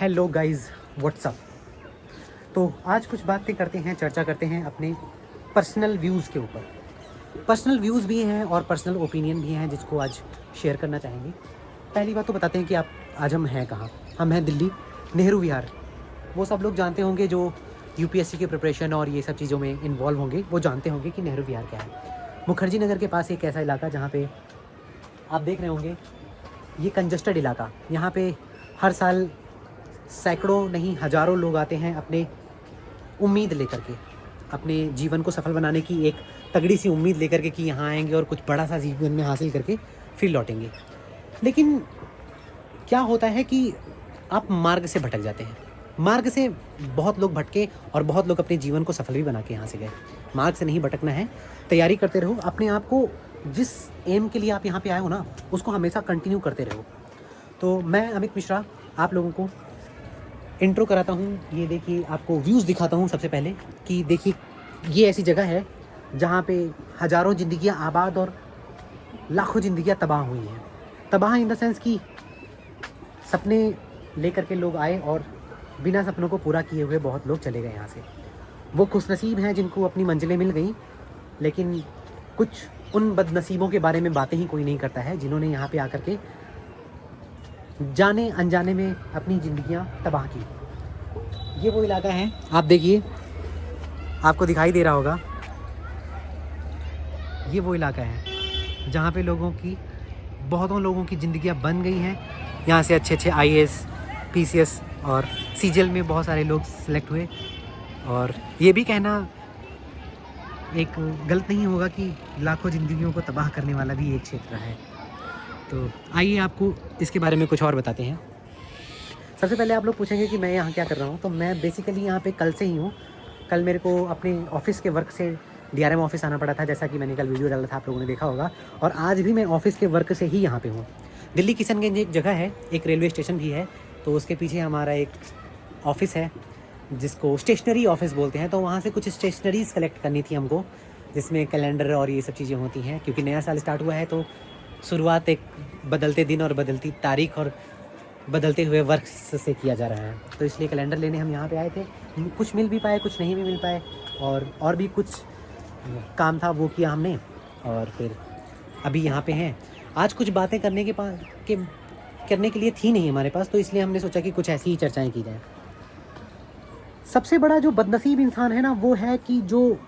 Hello guys, WhatsApp. तो आज कुछ बातें करते हैं, चर्चा करते हैं अपने पर्सनल व्यूज़ के ऊपर। पर्सनल व्यूज़ भी हैं और पर्सनल ओपिनियन भी हैं जिसको आज शेयर करना चाहेंगे। पहली बात तो बताते हैं कि आज हम हैं कहाँ। हम हैं दिल्ली, नेहरू विहार। वो सब लोग जानते होंगे जो यूपीएससी की प्रिपरेशन और ये सब चीज़ों में इन्वॉल्व होंगे, वो जानते होंगे कि नेहरू विहार क्या है। मुखर्जी नगर के पास एक ऐसा इलाका जहाँ पे आप देख रहे होंगे, ये कंजस्टेड इलाका। यहाँ पे हर साल सैकड़ों नहीं हज़ारों लोग आते हैं अपने उम्मीद लेकर के, अपने जीवन को सफल बनाने की एक तगड़ी सी उम्मीद लेकर के कि यहाँ आएंगे और कुछ बड़ा सा जीवन में हासिल करके फिर लौटेंगे। लेकिन क्या होता है कि आप मार्ग से भटक जाते हैं। मार्ग से बहुत लोग भटके और बहुत लोग अपने जीवन को सफल भी बना के यहाँ से गए। मार्ग से नहीं भटकना है, तैयारी करते रहो। अपने आप को जिस एम के लिए आप यहाँ पे आए हो ना, उसको हमेशा कंटिन्यू करते रहो। तो मैं अमित मिश्रा आप लोगों को इंट्रो कराता हूँ। ये देखिए, आपको व्यूज़ दिखाता हूँ सबसे पहले कि देखिए, ये ऐसी जगह है जहाँ पे हज़ारों ज़िंदगियाँ आबाद और लाखों ज़िंदगियाँ तबाह हुई हैं। तबाह इन द सेंस कि सपने लेकर के लोग आए और बिना सपनों को पूरा किए हुए बहुत लोग चले गए यहाँ से। वो खुशनसीब हैं जिनको अपनी मंजिलें मिल गई, लेकिन कुछ उन बदनसीबों के बारे में बातें ही कोई नहीं करता है जिन्होंने यहाँ पे आकर के जाने अनजाने में अपनी ज़िंदगियाँ तबाह की। ये वो इलाका है, आप देखिए, आपको दिखाई दे रहा होगा, ये वो इलाका है जहाँ पे बहुतों लोगों की ज़िंदगियाँ बन गई हैं। यहाँ से अच्छे अच्छे आईएएस, पीसीएस और सीजीएल में बहुत सारे लोग सेलेक्ट हुए। और ये भी कहना एक गलत नहीं होगा कि लाखों ज़िंदगियों को तबाह करने वाला भी एक क्षेत्र है। तो आइए आपको इसके बारे में कुछ और बताते हैं। सबसे पहले आप लोग पूछेंगे कि मैं यहाँ क्या कर रहा हूँ। तो मैं बेसिकली यहाँ पे कल से ही हूँ। कल मेरे को अपने ऑफिस के वर्क से डीआरएम ऑफिस आना पड़ा था, जैसा कि मैंने कल वीडियो डाला था, आप लोगों ने देखा होगा। और आज भी मैं ऑफिस के वर्क से ही यहाँ पे हूँ। दिल्ली किशनगंज एक जगह है, एक रेलवे स्टेशन भी है, तो उसके पीछे हमारा एक ऑफिस है जिसको स्टेशनरी ऑफिस बोलते हैं। तो वहाँ से कुछ स्टेशनरीज़ कलेक्ट करनी थी हमको, जिसमें कैलेंडर और ये सब चीज़ें होती हैं, क्योंकि नया साल स्टार्ट हुआ है। तो शुरुआत एक बदलते दिन और बदलती तारीख और बदलते हुए वर्क से किया जा रहा है। तो इसलिए कैलेंडर लेने हम यहाँ पे आए थे। कुछ मिल भी पाए, कुछ नहीं भी मिल पाए, और भी कुछ काम था वो किया हमने, और फिर अभी यहाँ पे हैं। आज कुछ बातें करने के लिए थी नहीं हमारे पास, तो इसलिए हमने सोचा कि कुछ ऐसी ही चर्चाएँ की जाएँ। सबसे बड़ा जो बदनसीब इंसान है ना, वो है कि जो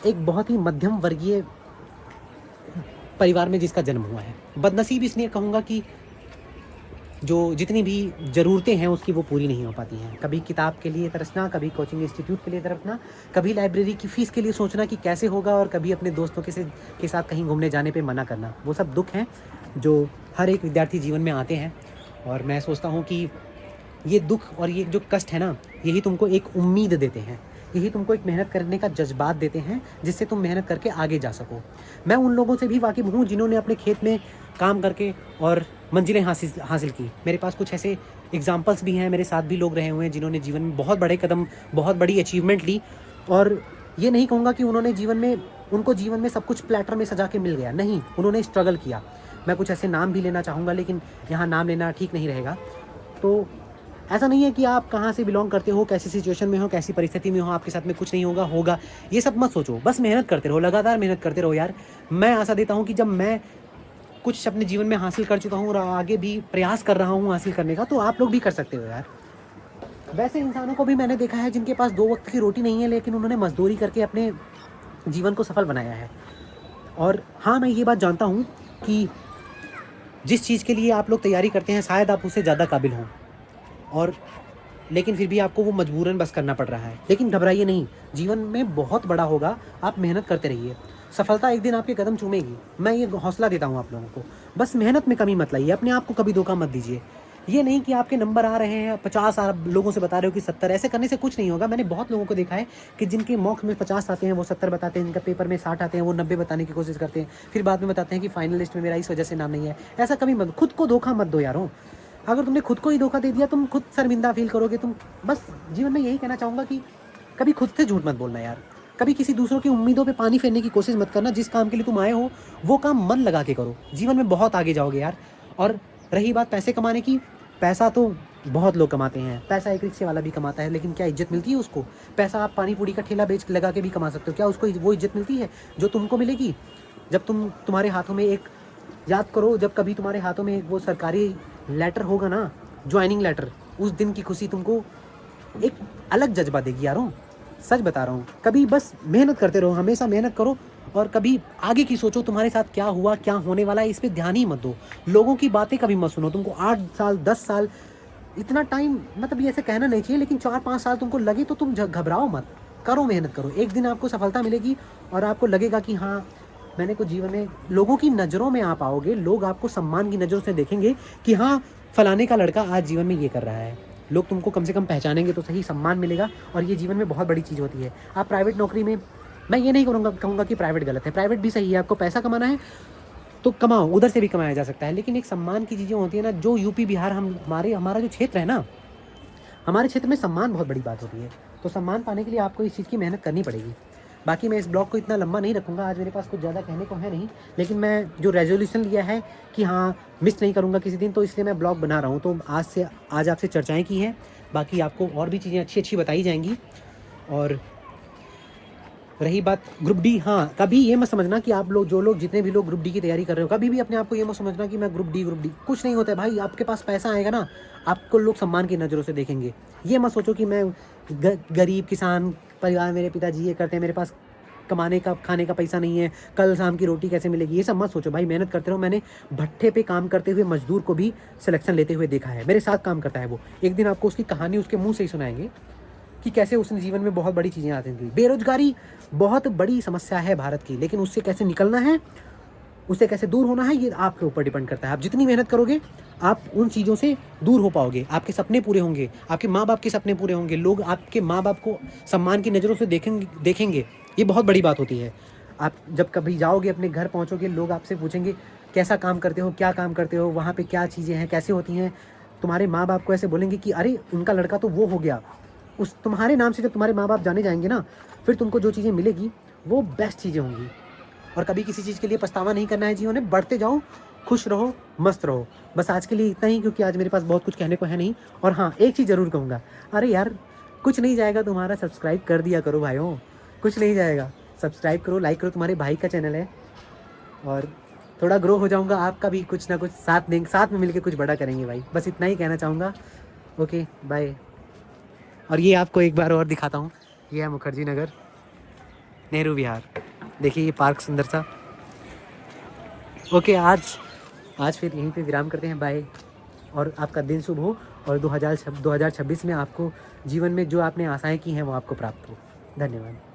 एक बहुत ही मध्यम वर्गीय परिवार में जिसका जन्म हुआ है। बदनसीब इसलिए कहूँगा कि जो जितनी भी ज़रूरतें हैं उसकी वो पूरी नहीं हो पाती हैं। कभी किताब के लिए तरसना, कभी कोचिंग इंस्टीट्यूट के लिए तरसना, कभी लाइब्रेरी की फ़ीस के लिए सोचना कि कैसे होगा, और कभी अपने दोस्तों के साथ कहीं घूमने जाने पे मना करना। वो सब दुख हैं जो हर एक विद्यार्थी जीवन में आते हैं। और मैं सोचता हूँ कि ये दुख और ये जो कष्ट है ना, यही तुमको एक उम्मीद देते हैं, यही तुमको एक मेहनत करने का जज्बात देते हैं, जिससे तुम मेहनत करके आगे जा सको। मैं उन लोगों से भी वाकिफ़ हूँ जिन्होंने अपने खेत में काम करके और मंजिलें हासिल की। मेरे पास कुछ ऐसे एग्जाम्पल्स भी हैं, मेरे साथ भी लोग रहे हुए हैं जिन्होंने जीवन में बहुत बड़े कदम, बहुत बड़ी अचीवमेंट ली। और ये नहीं कहूँगा कि उनको जीवन में सब कुछ प्लेटर में सजा के मिल गया, नहीं, उन्होंने स्ट्रगल किया। मैं कुछ ऐसे नाम भी लेना चाहूँगा, लेकिन यहाँ नाम लेना ठीक नहीं रहेगा। तो ऐसा नहीं है कि आप कहाँ से बिलोंग करते हो, कैसी सिचुएशन में हो, कैसी परिस्थिति में हो, आपके साथ में कुछ नहीं होगा, ये सब मत सोचो। बस मेहनत करते रहो, लगातार मेहनत करते रहो यार। मैं आशा देता हूँ कि जब मैं कुछ अपने जीवन में हासिल कर चुका हूँ और आगे भी प्रयास कर रहा हूँ हासिल करने का, तो आप लोग भी कर सकते हो यार। वैसे इंसानों को भी मैंने देखा है जिनके पास 2 वक्त की रोटी नहीं है, लेकिन उन्होंने मजदूरी करके अपने जीवन को सफल बनाया है। और हाँ, मैं ये बात जानता हूँ कि जिस चीज़ के लिए आप लोग तैयारी करते हैं, शायद आप उससे ज़्यादा काबिल हों, और लेकिन फिर भी आपको वो मजबूरन बस करना पड़ रहा है। लेकिन घबराइए नहीं, जीवन में बहुत बड़ा होगा, आप मेहनत करते रहिए, सफलता एक दिन आपके कदम चूमेगी। मैं ये हौसला देता हूँ आप लोगों को। बस मेहनत में कमी मत लाइए, अपने आप को कभी धोखा मत दीजिए। ये नहीं कि आपके नंबर आ रहे हैं 50, आप लोगों से बता रहे हो कि 70, ऐसे करने से कुछ नहीं होगा। मैंने बहुत लोगों को देखा है कि जिनके मॉक में 50 आते हैं वो 70 बताते हैं, जिनका पेपर में 60 आते हैं वो 90 बताने की कोशिश करते हैं, फिर बाद में बताते हैं कि फाइनल लिस्ट में मेरा इस वजह से नाम नहीं है। ऐसा कभी मत, खुद को धोखा मत दो यारों। अगर तुमने खुद को ही धोखा दे दिया, तुम खुद शर्मिंदा फील करोगे। तुम बस जीवन में यही कहना चाहूँगा कि कभी खुद से झूठ मत बोलना यार। कभी किसी दूसरों की उम्मीदों पे पानी फेरने की कोशिश मत करना। जिस काम के लिए तुम आए हो वो काम मन लगा के करो, जीवन में बहुत आगे जाओगे यार। और रही बात पैसे कमाने की, पैसा तो बहुत लोग कमाते हैं, पैसा एक रिक्शे वाला भी कमाता है, लेकिन क्या इज्जत मिलती है उसको? पैसा आप पानी पूरी का ठेला बेच लगा के भी कमा सकते हो, क्या उसको वो इज्जत मिलती है जो तुमको मिलेगी जब तुम्हारे हाथों में एक, याद करो जब कभी तुम्हारे हाथों में एक वो सरकारी लेटर होगा ना, ज्वाइनिंग लेटर, उस दिन की खुशी तुमको एक अलग जज्बा देगी यारों। सच बता रहा हूँ, कभी बस मेहनत करते रहो, हमेशा मेहनत करो, और कभी आगे की सोचो, तुम्हारे साथ क्या हुआ क्या होने वाला है इस पे ध्यान ही मत दो। लोगों की बातें कभी मत सुनो। तुमको 8 साल 10 साल इतना टाइम, मतलब ये ऐसे कहना नहीं चाहिए, लेकिन 4-5 साल तुमको लगे तो तुम घबराओ मत, करो मेहनत करो, एक दिन आपको सफलता मिलेगी और आपको लगेगा कि हाँ मैंने कुछ जीवन में, लोगों की नज़रों में आप आओगे, लोग आपको सम्मान की नज़रों से देखेंगे कि हाँ फलाने का लड़का आज जीवन में ये कर रहा है। लोग तुमको कम से कम पहचानेंगे तो सही, सम्मान मिलेगा, और ये जीवन में बहुत बड़ी चीज़ होती है। आप प्राइवेट नौकरी में, मैं ये नहीं कहूँगा कि प्राइवेट गलत है, प्राइवेट भी सही है, आपको पैसा कमाना है तो कमाओ, उधर से भी कमाया जा सकता है, लेकिन एक सम्मान की चीज़ें होती है ना, जो यूपी बिहार हमारा जो क्षेत्र है ना, हमारे क्षेत्र में सम्मान बहुत बड़ी बात होती है। तो सम्मान पाने के लिए आपको इस चीज़ की मेहनत करनी पड़ेगी। बाकी मैं इस ब्लॉग को इतना लंबा नहीं रखूँगा, आज मेरे पास कुछ ज़्यादा कहने को है नहीं, लेकिन मैं जो रेजोल्यूशन लिया है कि हाँ मिस नहीं करूँगा किसी दिन, तो इसलिए मैं ब्लॉग बना रहा हूँ। तो आज आपसे चर्चाएँ की हैं, बाकी आपको और भी चीज़ें अच्छी अच्छी बताई जाएंगी। और रही बात ग्रुप डी, हाँ कभी ये मत समझना कि आप लोग, जो लोग, जितने भी लोग ग्रुप डी की तैयारी कर रहे हो, कभी भी अपने आप को ये मत समझना कि मैं ग्रुप डी कुछ नहीं होता है भाई। आपके पास पैसा आएगा ना, आपको लोग सम्मान की नज़रों से देखेंगे। ये मत सोचो कि मैं गरीब किसान परिवार, मेरे पिताजी ये करते हैं, मेरे पास कमाने का खाने का पैसा नहीं है, कल शाम की रोटी कैसे मिलेगी, ये सब मत सोचो भाई। मेहनत करते रहो। मैंने भट्ठे पे काम करते हुए मजदूर को भी सिलेक्शन लेते हुए देखा है, मेरे साथ काम करता है वो। एक दिन आपको उसकी कहानी उसके मुँह से ही सुनाएंगे कि कैसे उसने जीवन में बहुत बड़ी चीज़ें हासिल की। बेरोजगारी बहुत बड़ी समस्या है भारत की, लेकिन उससे कैसे निकलना है, उससे कैसे दूर होना है, ये आपके ऊपर डिपेंड करता है। आप जितनी मेहनत करोगे आप उन चीज़ों से दूर हो पाओगे, आपके सपने पूरे होंगे, आपके माँ बाप के सपने पूरे होंगे, लोग आपके माँ बाप को सम्मान की नज़रों से देखेंगे। ये बहुत बड़ी बात होती है। आप जब कभी जाओगे, अपने घर पहुँचोगे, लोग आपसे पूछेंगे कैसा काम करते हो, क्या काम करते हो, वहाँ पर क्या चीज़ें हैं, कैसे होती हैं। तुम्हारे माँ बाप को ऐसे बोलेंगे कि अरे उनका लड़का तो वो हो गया। उस तुम्हारे नाम से जब तुम्हारे माँ बाप जाने जाएंगे ना, फिर तुमको जो चीज़ें मिलेगी वो बेस्ट चीज़ें होंगी। और कभी किसी चीज़ के लिए पछतावा नहीं करना है जीवन में, बढ़ते जाओ, खुश रहो, मस्त रहो। बस आज के लिए इतना ही, क्योंकि आज मेरे पास बहुत कुछ कहने को है नहीं। और हाँ, एक चीज़ ज़रूर कहूँगा, अरे यार कुछ नहीं जाएगा तुम्हारा, सब्सक्राइब कर दिया करो भाइयों, कुछ नहीं जाएगा, सब्सक्राइब करो, लाइक करो, तुम्हारे भाई का चैनल है। और थोड़ा ग्रो हो जाऊँगा, आपका भी कुछ ना कुछ साथ देंगे, साथ में मिलकर कुछ बड़ा करेंगे भाई। बस इतना ही कहना चाहूँगा। Okay bye. और ये आपको एक बार और दिखाता हूँ, ये है मुखर्जी नगर, नेहरू विहार। देखिए ये पार्क सुंदर सा। ओके, आज फिर यहीं पे विराम करते हैं। बाय। और आपका दिन शुभ हो, और 2026 में आपको जीवन में जो आपने आशाएं की हैं वो आपको प्राप्त हो। धन्यवाद।